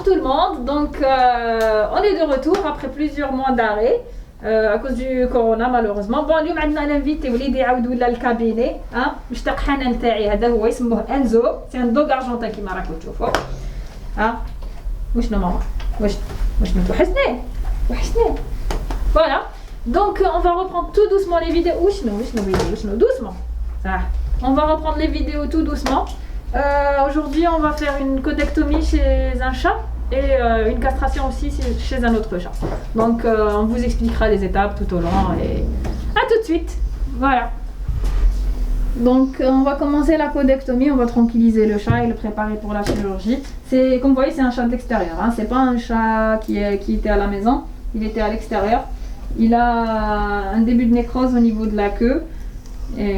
tout le monde, donc on est de retour après plusieurs mois d'arrêt à cause du corona malheureusement. Bon, اليوم عندنا l'invité وليدي يعاودوا لنا الكابيني مشتاق حنان تاعي هذا هو اسمه انزو سي ان دوغ ارجنتين كيما راكم تشوفوا وشنو ماما وشنو وحشني voilà. Donc on va reprendre tout doucement les vidéos doucement on va reprendre les vidéos tout doucement. Aujourd'hui on va faire une codectomie chez un chat et une castration aussi chez un autre chat. Donc on vous expliquera les étapes tout au long et à tout de suite. Voilà. Donc on va commencer la codectomie, on va tranquilliser le chat et le préparer pour la chirurgie. C'est comme vous voyez, c'est un chat d'extérieur, c'est pas un chat qui était à la maison, il était à l'extérieur. Il a un début de nécrose au niveau de la queue. Et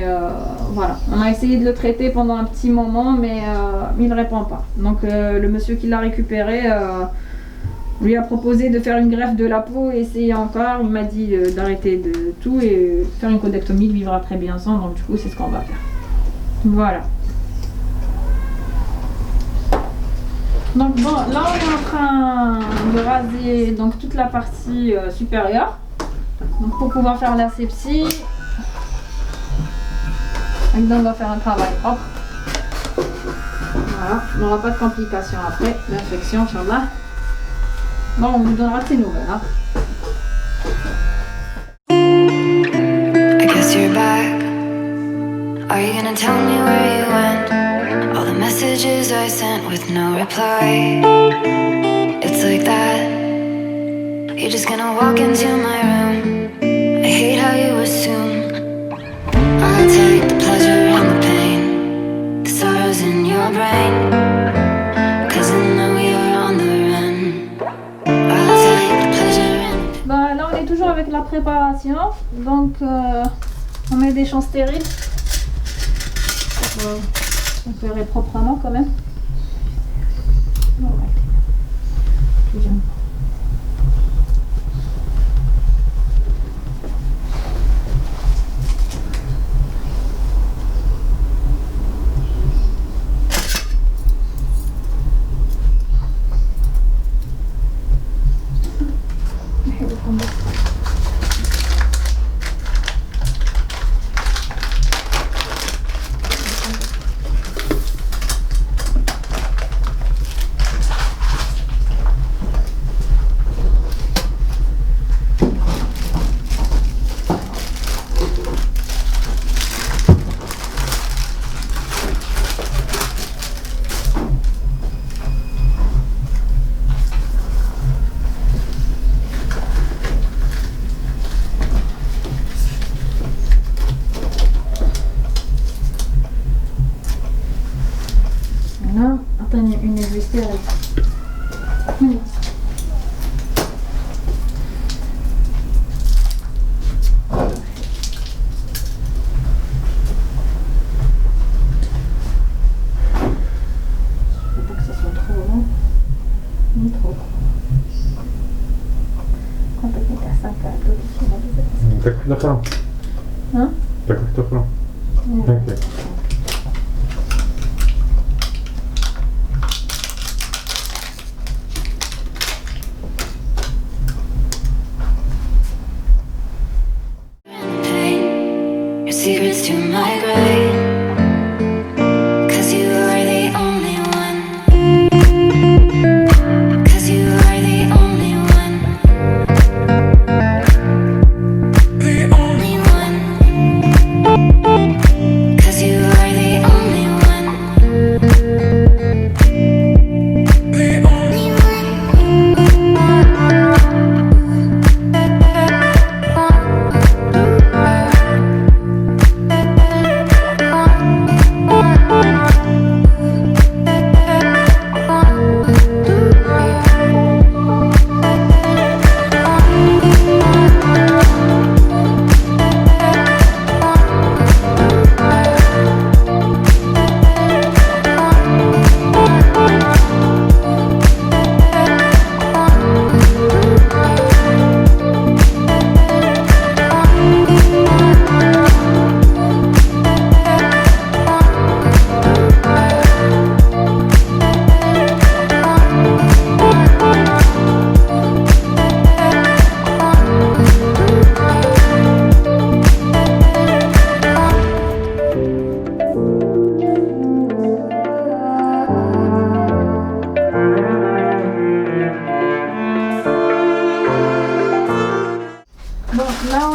voilà, on a essayé de le traiter pendant un petit moment, mais il ne répond pas. Donc le monsieur qui l'a récupéré lui a proposé de faire une greffe de la peau et essayer encore. Il m'a dit d'arrêter de tout et faire une codectomie, il vivra très bien sans. Donc du coup, c'est ce qu'on va faire. Voilà. Donc bon, là on est en train de raser donc toute la partie supérieure. Donc pour pouvoir faire l'asepsie. On va faire un travail propre. Voilà, on n'aura pas de complications après l'infection, Inch'Allah. Bon, on vous donnera ces nouvelles. I guess you're back. Are you gonna tell me where you went? All the messages I sent with no reply. It's like that. You're just gonna walk into my room. I hate how you assume I'll take the pleasure and the pain, the sorrows in your brain, 'cause I know you're on the run. I'll take the pleasure and the pain. Bah, là on est toujours avec la préparation, donc on met des champs stériles pour opérer proprement quand même. Une aiguille stérile. Faut pas que ça soit trop long, ni trop court. Quand tu as 5 à 2, Tak na plan. Tak to plan. Okay. Secrets to my grave, 'cause you are the only one, 'cause you are the only one, the only one, 'cause you are the only one, the only one. Bon, là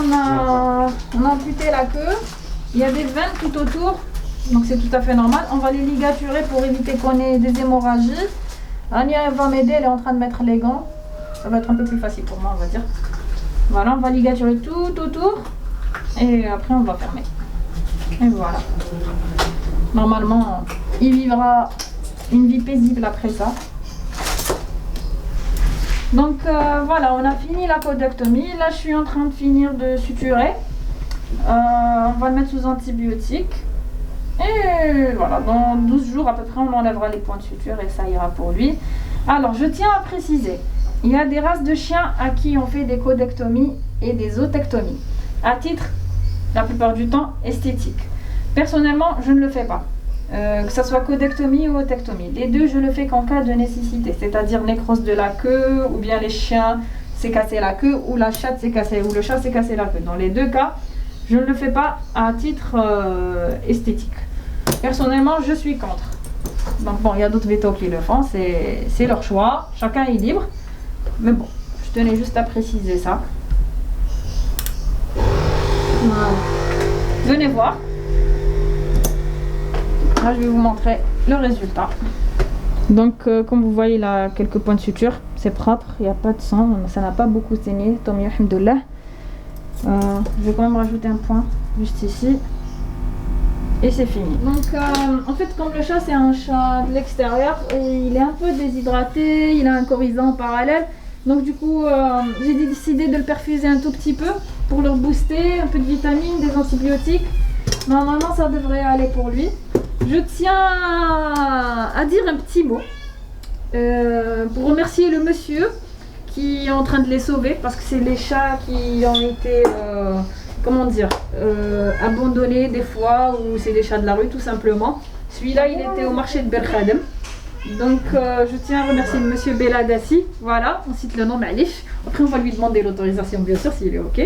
on a amputé la queue. Il y a des veines tout autour, donc c'est tout à fait normal. On va les ligaturer pour éviter qu'on ait des hémorragies. Ania va m'aider, elle est en train de mettre les gants. Ça va être un peu plus facile pour moi, on va dire. Voilà, on va ligaturer tout autour et après on va fermer. Et voilà. Normalement, il vivra une vie paisible après ça. Donc voilà, on a fini la podectomie. Là, je suis en train de finir de suturer. On va le mettre sous antibiotiques. Et voilà, dans 12 jours à peu près, on enlèvera les points de suture et ça ira pour lui. Alors, je tiens à préciser, il y a des races de chiens à qui on fait des codectomies et des otectomies, à titre, la plupart du temps, esthétique. Personnellement, je ne le fais pas. Que ce soit codectomie ou otectomie. Les deux, je le fais qu'en cas de nécessité, c'est-à-dire nécrose de la queue, ou bien les chiens s'est cassé la queue, ou la chatte s'est cassée, ou le chat s'est cassé la queue. Dans les deux cas, je ne le fais pas à titre esthétique. Personnellement, je suis contre. Donc bon, il y a d'autres vétos qui le font, c'est leur choix, chacun est libre. Mais bon, je tenais juste à préciser ça. Voilà. Venez voir. Là, je vais vous montrer le résultat. Donc, comme vous voyez, il a quelques points de suture. C'est propre, il n'y a pas de sang. Ça n'a pas beaucoup saigné. Tant mieux, alhamdoulilah. Je vais quand même rajouter un point juste ici. Et c'est fini. Donc, en fait, comme le chat, c'est un chat de l'extérieur, il est un peu déshydraté. Il a un coryzant parallèle. Donc, du coup, j'ai décidé de le perfuser un tout petit peu pour le booster. Un peu de vitamines, des antibiotiques. Normalement, ça devrait aller pour lui. Je tiens à dire un petit mot pour remercier le monsieur qui est en train de les sauver parce que c'est les chats qui ont été, comment dire, abandonnés des fois ou c'est des chats de la rue tout simplement. Celui-là, il était au marché de Belkhadem. Donc je tiens à remercier le monsieur Beladassi. Voilà, on cite le nom, Malish. Après, on va lui demander l'autorisation, bien sûr, s'il est OK.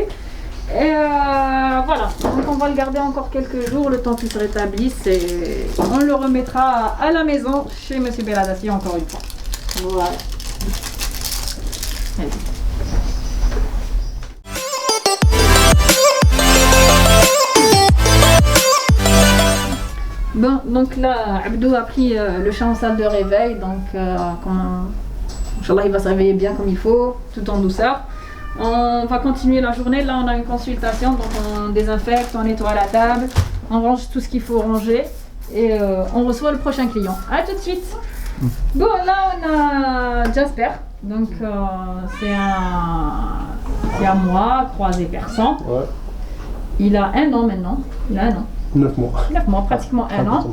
Et voilà, donc on va le garder encore quelques jours, le temps qu'il se rétablisse et on le remettra à la maison chez monsieur Beladassi encore une fois. Voilà. Allez. Bon, donc là, Abdou a pris le chat en salle de réveil, donc Inch'Allah, il va se réveiller bien comme il faut, tout en douceur. On va continuer la journée, là on a une consultation, donc on désinfecte, on nettoie la table, on range tout ce qu'il faut ranger et on reçoit le prochain client. A tout de suite. Bon, là on a Jasper, donc c'est un mois, croisé persan. Ouais. Il a 1 an maintenant, il a 1 an. 9 mois. 9 mois, pratiquement 1 an.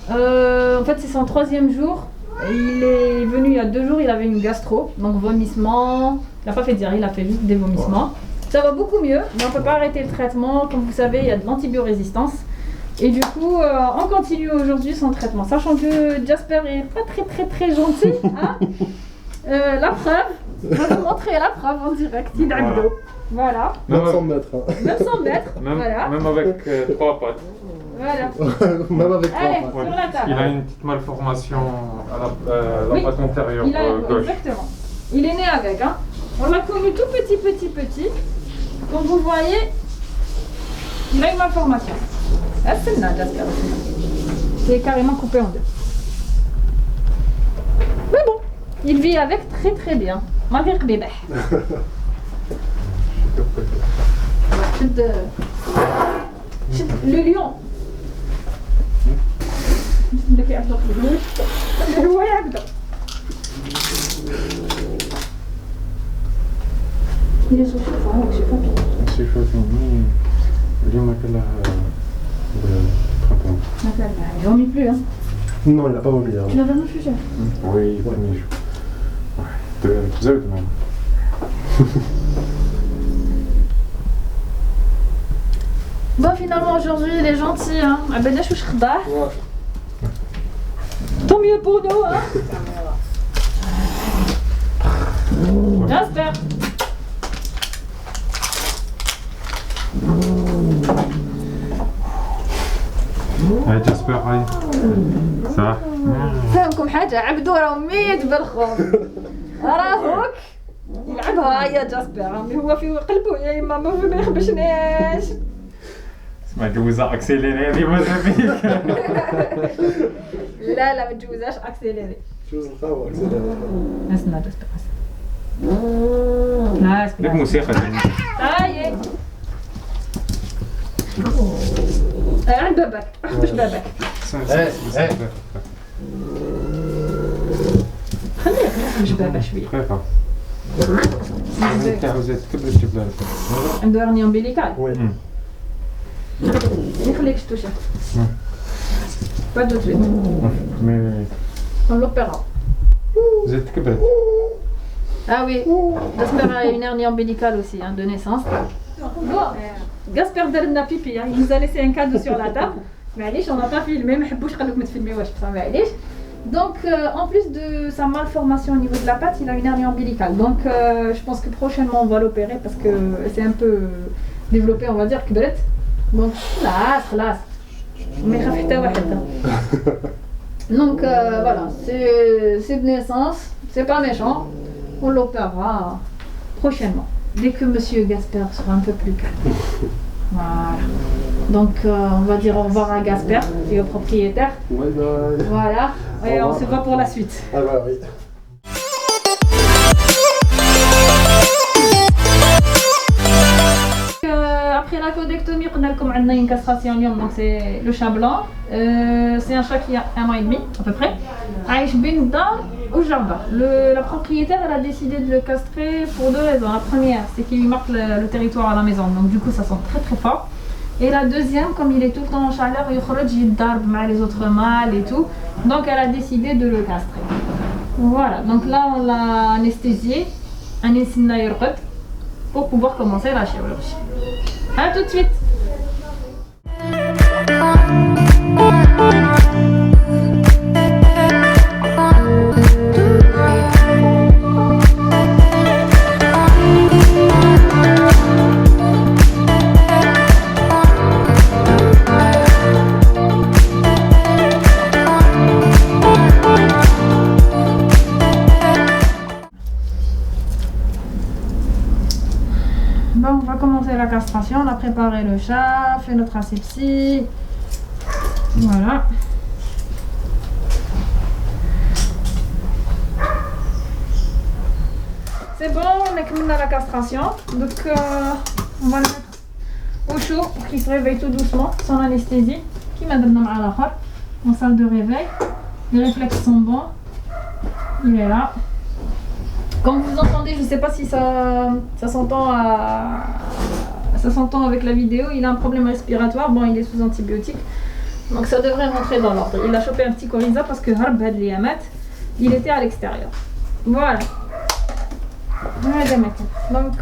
En fait c'est son 3e jour. Il est venu il y a 2 jours, il avait une gastro, donc vomissement. Il n'a pas fait de diarrhée, il a fait juste des vomissements. Ça va beaucoup mieux, mais on ne peut pas arrêter le traitement. Comme vous savez, il y a de l'antibiorésistance. Et du coup, on continue aujourd'hui son traitement. Sachant que Jasper est pas très gentil. Hein. La preuve, je vais vous montrer la preuve en direct. Il a le dos. Voilà. Même 100 mètres. Hein. Même 100 mètres. Voilà. Même avec 3 pattes. Voilà. Même avec 3 Allez, pattes. sur la table. Il a une petite malformation à la patte antérieure gauche. Exactement. Il est né avec, hein. On l'a connu tout petit. Comme vous voyez, il a une malformation. C'est carrément coupé en 2. Mais bon, il vit avec très bien. Ma vie bébé. Le lion. Il est sous chauffant, je sais pas bien. C'est chauffant, mais il m'a fait la printemps. Il vomit plus, hein. Non, il n'a pas vomi. Tu l'as vraiment jugé? Oui, il premier jour. Ouais, deux même. Bon, finalement, aujourd'hui, il est gentil, hein. Tant mieux pour nous, hein. Jasper. Allez, Jasper, allez. Ça va? فهمكم حاجة عبدو راه ميت بالخوف راهوك يلعب يحبها يا جاسبر مي هو في قلبه يا ماما ما يخبشناش. اسمع جوزها اكسيليري هذه ماذا بيك. لا لا ما تجوزهاش اكسيليري. شوز القهوة أكسيليري. اسمع جاسبر لا اسمع لك موسيقى هاي عند بابك اخبش بابك خليه يخبش بابك شويه دقيقة تاعو زاد كبرت جبلة عنده هرني امبيليكال وي. ما يخليكش توشي با دو سويت مي on l'opéra. زاد كبرت. Ah oui, Gasper a une hernie ombilicale aussi, hein, de naissance. Bon, Gasper درنا pipi, hein, il nous a laissé un cadeau sur la table. معليش, on n'a pas filmé, ما حبوش قالوك ما تفيلميوش بصح معليش. Donc, en plus de sa malformation au niveau de la patte, il a une hernie ombilicale. Donc, je pense que prochainement on va l'opérer parce que c'est un peu développé, on va dire, كبرت. Donc, خلاص. ما يخاف حتى واحد. Donc, voilà, c'est de naissance, c'est pas méchant. On l'opérera prochainement, dès que Monsieur Gasper sera un peu plus calme. Voilà. Donc, on va dire au revoir à Gasper et au propriétaire. Bye bye. Voilà. Et on se voit pour la suite. Ah bah oui. Après la codectomie, on a une castration, donc c'est le chat blanc. C'est un chat qui a 1 an et demi à peu près. Aïch bin Dar au jardin. La propriétaire elle a décidé de le castrer pour 2 raisons. La première, c'est qu'il lui marque le territoire à la maison, donc du coup ça sent très très fort. Et la deuxième, comme il est tout le temps en chaleur, il darb avec les autres mâles et tout. Donc elle a décidé de le castrer. Voilà, donc là on l'a anesthésié, pour pouvoir commencer la chirurgie. A tout de suite. Bon, on va commencer la castration. On a préparé le chat, fait notre asepsie. Voilà. C'est bon, on a terminé la castration. Donc, on va le mettre au chaud pour qu'il se réveille tout doucement, sans anesthésie. Qui m'a donné à la fois en salle de réveil. Les réflexes sont bons. Il est là. Comme vous entendez, je ne sais pas si ça s'entend avec la vidéo, il a un problème respiratoire, bon il est sous antibiotiques, donc ça devrait rentrer dans l'ordre. Il a chopé un petit coryza parce que il était à l'extérieur. Voilà. Donc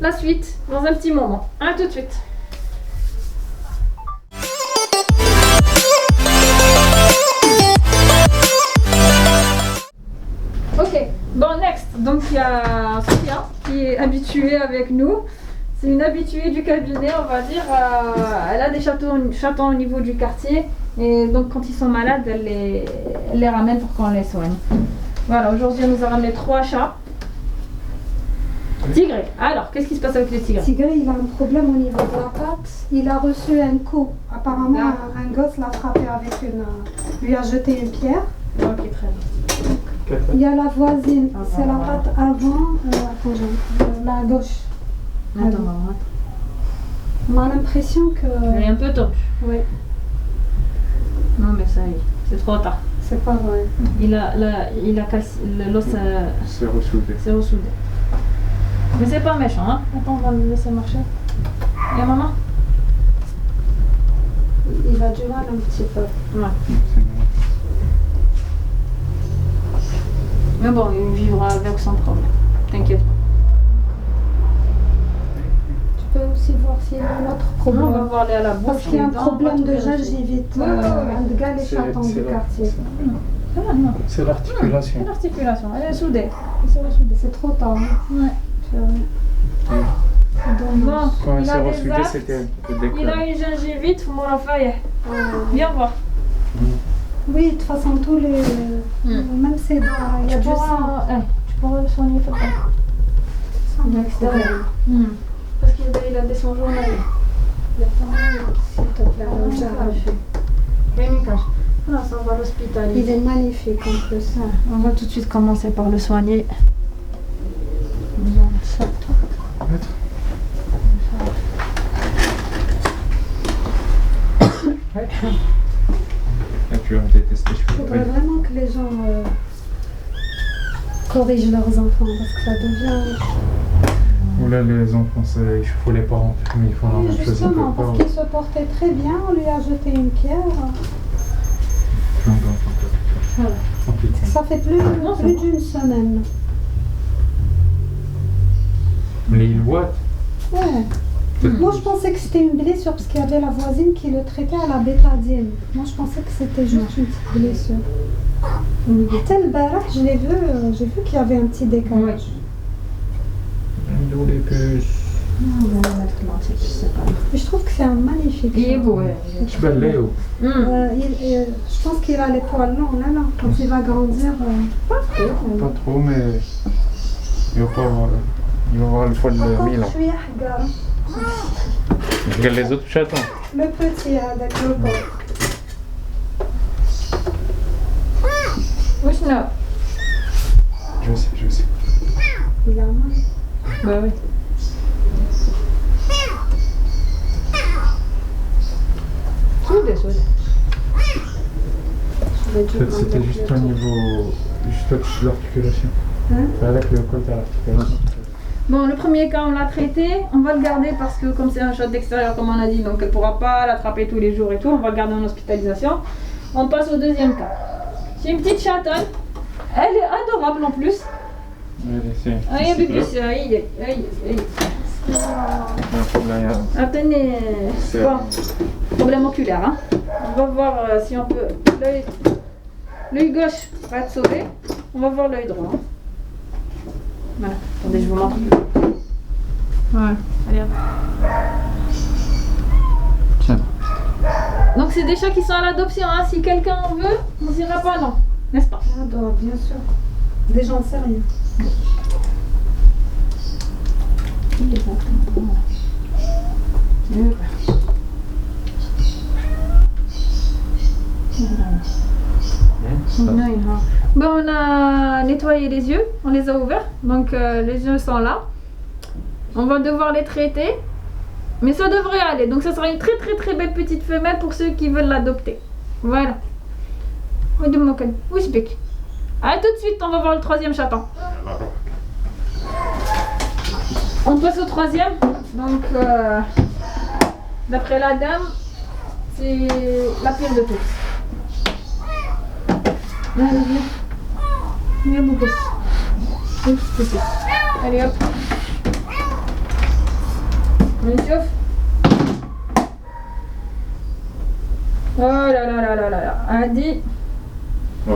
la suite dans un petit moment. À tout de suite. Ok, bon next, donc il y a Sophia qui est habituée avec nous. C'est une habituée du cabinet, on va dire. Elle a des chatons au niveau du quartier et donc quand ils sont malades, elle les ramène pour qu'on les soigne. Voilà, aujourd'hui elle nous a ramené 3 chats. Tigre, alors qu'est-ce qui se passe avec les tigres? Tigre, il a un problème au niveau de la patte. Il a reçu un coup. Apparemment, un gosse l'a frappé avec lui a jeté une pierre. Ok, très bien. Il y a la voisine, c'est la patte avant, la gauche. Attends. On a l'impression que... Elle est un peu tordue. Oui, Non mais ça y est, c'est trop tard. c'est pas vrai. Il a cassé l'os. C'est ressoudé. C'est ressoudé. Mais c'est pas méchant, hein. Attends, on va le laisser marcher. Et maman? Il a du mal un petit peu. Ouais. Mais bon, il vivra avec sans problème. T'inquiète pas. Tu peux aussi voir s'il y a un autre On va problème. voir à la bouche. Parce qu'il y a un les dents, problème on va de tout vérifier. gingivite. Ouais. Un de gars, les C'est- chatons c'est du là. quartier. Ah, non. C'est l'articulation. C'est l'articulation, elle est soudée. C'est ressoudé. C'est trop tard. Hein. Ouais. C'est dommage. Bon, Quand il c'est a des ressoudé, actes. c'était Il décollé. a une gingivite, faut m'en faire. Viens voir. Oui, de toute façon, tous les... Même ses dents, il y a Tu du sang. pourras le soigner, faut pas. De l'extérieur. Parce qu'il a des sons journaliers. S'il te plaît, non, ça on va l'hospitaliser. Il est magnifique en plus. On va tout de suite commencer par le soigner. Besoin de ça. Maître. Là, tu vas détester, je Il faudrait vraiment que les gens corrigent leurs enfants parce que ça devient. Ou là, les enfants, il faut les parents, mais ils font la Oui, même chose. justement, parce qu'il se portait très bien, on lui a jeté une pierre. Voilà. Ça fait plus d'une semaine. Mais il boite. Ouais. Moi, je pensais que c'était une blessure parce qu'il y avait la voisine qui le traitait à la bétadine. Moi, je pensais que c'était juste une petite blessure. Tel barak, j'ai vu qu'il y avait un petit décalage. Il ouvre les puces. On va le mettre l'antique, je sais pas. Mais je trouve que c'est un magnifique. Il est chat. beau, ouais. Tu bats Léo. Je pense qu'il a les poils longs, là. Quand il va grandir, pas trop. Pas trop, mais il va pas avoir, il va avoir le poil de Milan. Je suis Ahgar. Regarde les autres chatons. Le petit, avec le corps. Ouchna. Je sais. Il a mal. Bah oui. Soude. Peut-être c'était juste au niveau, juste au-dessus de l'articulation. Hein? Avec le col de l'articulation. Bon, le premier cas, on l'a traité. On va le garder parce que comme c'est un shot d'extérieur, comme on a dit, donc elle ne pourra pas l'attraper tous les jours et tout. On va le garder en hospitalisation. On passe au deuxième cas. C'est une petite chatonne. Elle est adorable en plus. Aïe, bébé, aïe. Attendez. Bon, problème oculaire. Hein. On va voir si on peut. L'œil gauche va être sauvé. On va voir l'œil droit. Hein. Voilà. Attendez, je vous montre. Voilà. Allez hop. Tiens. Donc c'est des chats qui sont à l'adoption. Hein. Si quelqu'un en veut, on dira pas non. N'est-ce pas? J'adore, bien sûr. Des gens sérieux. Bon, on a nettoyé les yeux, on les a ouverts, donc les yeux sont là. On va devoir les traiter, mais ça devrait aller. Donc ça sera une très très très belle petite femelle pour ceux qui veulent l'adopter. Voilà. Allez, tout de suite, on va voir le troisième chaton. On passe au troisième. Donc, d'après la dame, c'est la pire de tous. Allez, viens. Viens, mon gosse. Allez, hop. On les chauffe. Oh là là là là là. Adi. Ouais.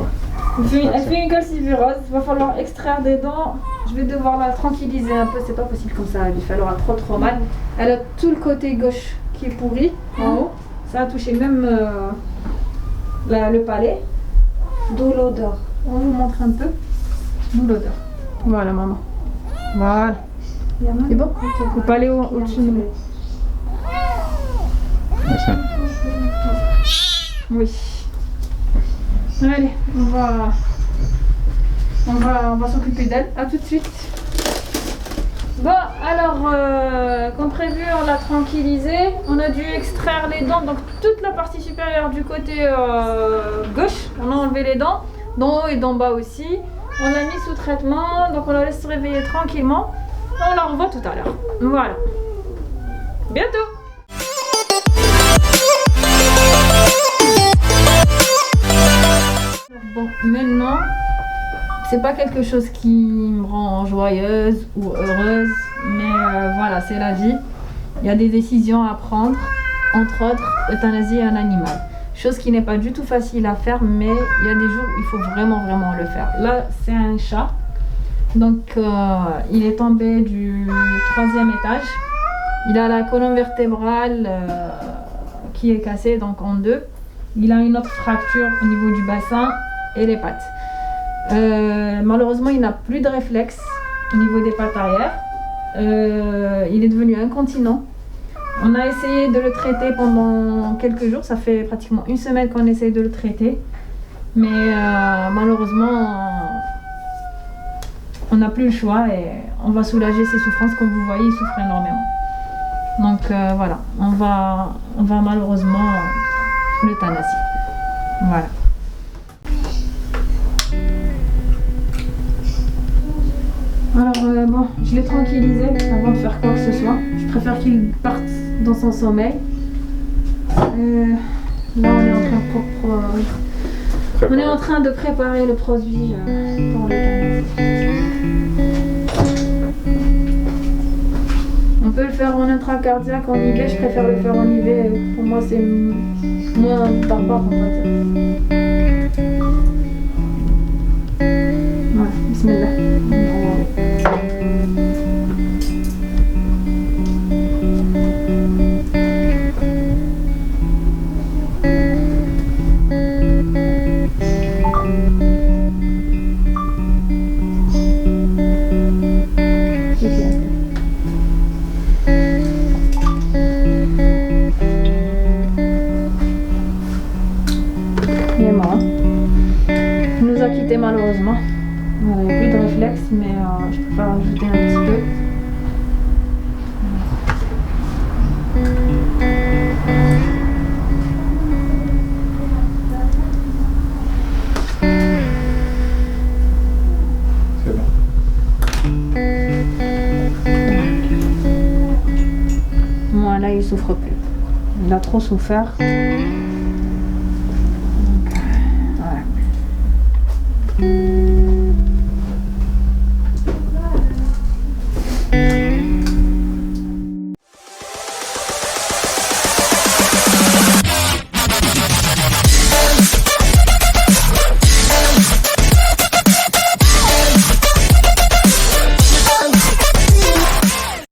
Elle fait une calcivirose. Il va falloir extraire des dents. Je vais devoir la tranquilliser un peu. C'est pas possible comme ça. Elle aura trop mal. Elle a tout le côté gauche qui est pourri en haut. Ça a touché même le palais. D'où l'odeur. On vous montre un peu. D'où l'odeur. Voilà, maman. Voilà. C'est bon? Le palais au-dessus de nous. Oui. Allez, on va s'occuper d'elle. À tout de suite. Bon, alors, comme prévu, on l'a tranquillisée. On a dû extraire les dents, donc toute la partie supérieure du côté gauche. On a enlevé les dents, d'en haut et d'en bas aussi. On l'a mis sous traitement, donc on la laisse se réveiller tranquillement. On la revoit tout à l'heure. Voilà. Bientôt. Bon, maintenant, c'est pas quelque chose qui me rend joyeuse ou heureuse, mais voilà, c'est la vie. Il y a des décisions à prendre, entre autres, euthanasier un animal. Chose qui n'est pas du tout facile à faire, mais il y a des jours où il faut vraiment le faire. Là, c'est un chat, donc il est tombé du 3e étage. Il a la colonne vertébrale qui est cassée, donc en deux. Il a une autre fracture au niveau du bassin et les pattes. Malheureusement, il n'a plus de réflexe au niveau des pattes arrière. Il est devenu incontinent. On a essayé de le traiter pendant quelques jours, ça fait pratiquement une semaine qu'on essaye de le traiter. Mais malheureusement, on n'a plus le choix et on va soulager ses souffrances. Comme vous voyez, il souffre énormément. Donc voilà, on va malheureusement l'euthanasier. Voilà. Alors bon, je l'ai tranquillisé avant de faire quoi que ce soit. Je préfère qu'il parte dans son sommeil. Là, on est en train de préparer le produit pour l'euthanasie. On peut le faire en intracardiaque, en IV. Je préfère le faire en IV. Pour moi, c'est moins barbare, on va dire. Voilà, bismillah. Il est mort. Il nous a quittés malheureusement. Il n'y a plus de réflexe, mais je peux pas rajouter un petit peu. C'est bon. Voilà, il souffre plus. Il a trop souffert.